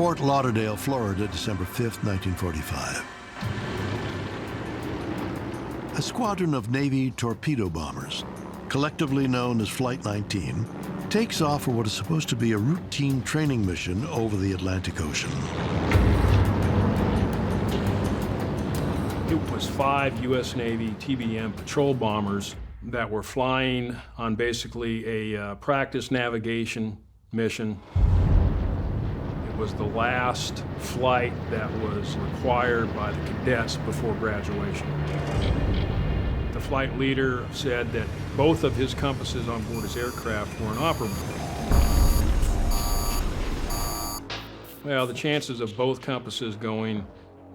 Fort Lauderdale, Florida, December 5th, 1945. A squadron of Navy torpedo bombers, collectively known as Flight 19, takes off for what is supposed to be a routine training mission over the Atlantic Ocean. It was 5 U.S. Navy TBM patrol bombers that were flying on basically a practice navigation mission. It was the last flight that was required by the cadets before graduation. The flight leader said that both of his compasses on board his aircraft were inoperable. Well, the chances of both compasses going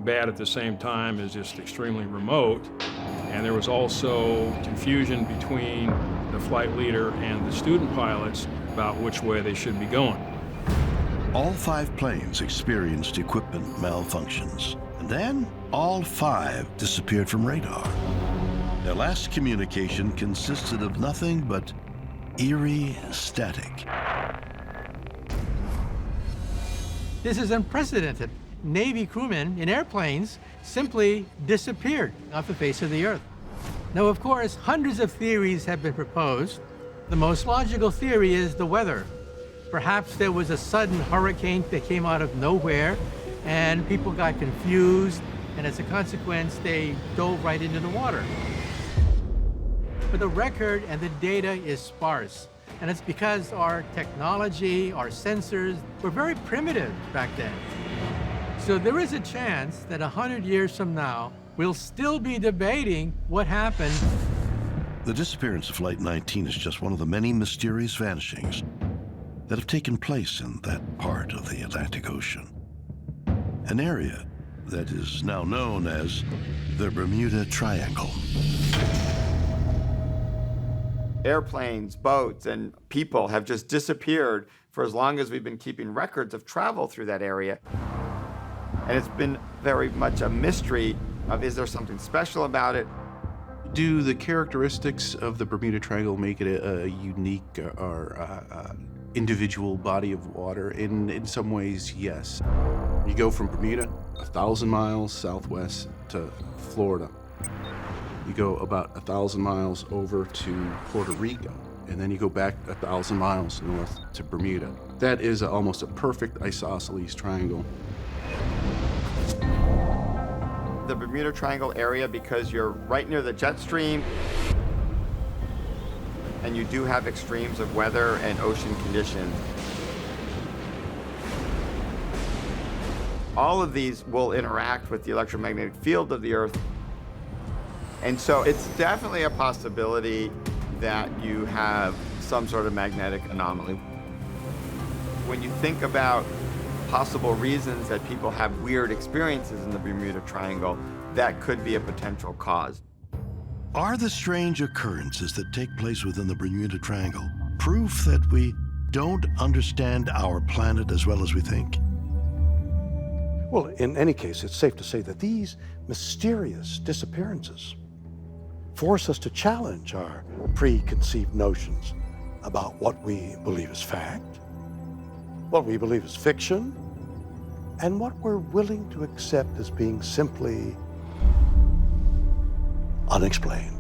bad at the same time is just extremely remote. And there was also confusion between the flight leader and the student pilots about which way they should be going. All 5 planes experienced equipment malfunctions, and then all 5 disappeared from radar. Their last communication consisted of nothing but eerie static. This is unprecedented. Navy crewmen in airplanes simply disappeared off the face of the Earth. Now, of course, hundreds of theories have been proposed. The most logical theory is the weather. Perhaps there was a sudden hurricane that came out of nowhere, and people got confused, and as a consequence, they dove right into the water. But the record and the data is sparse, and it's because our technology, our sensors, were very primitive back then. So there is a chance that 100 years from now, we'll still be debating what happened. The disappearance of Flight 19 is just one of the many mysterious vanishings that have taken place in that part of the Atlantic Ocean. An area that is now known as the Bermuda Triangle. Airplanes, boats, and people have just disappeared for as long as we've been keeping records of travel through that area. And it's been very much a mystery of, is there something special about it? Do the characteristics of the Bermuda Triangle make it a unique or individual body of water? In some ways, yes. You go from Bermuda 1,000 miles southwest to Florida. You go about 1,000 miles over to Puerto Rico, and then you go back 1,000 miles north to Bermuda. That is almost a perfect isosceles triangle. The Bermuda Triangle area, because you're right near the jet stream, and you do have extremes of weather and ocean conditions. All of these will interact with the electromagnetic field of the Earth. And so it's definitely a possibility that you have some sort of magnetic anomaly. When you think about possible reasons that people have weird experiences in the Bermuda Triangle, that could be a potential cause. Are the strange occurrences that take place within the Bermuda Triangle proof that we don't understand our planet as well as we think? Well, in any case, it's safe to say that these mysterious disappearances force us to challenge our preconceived notions about what we believe is fact, what we believe is fiction, and what we're willing to accept as being simply unexplained.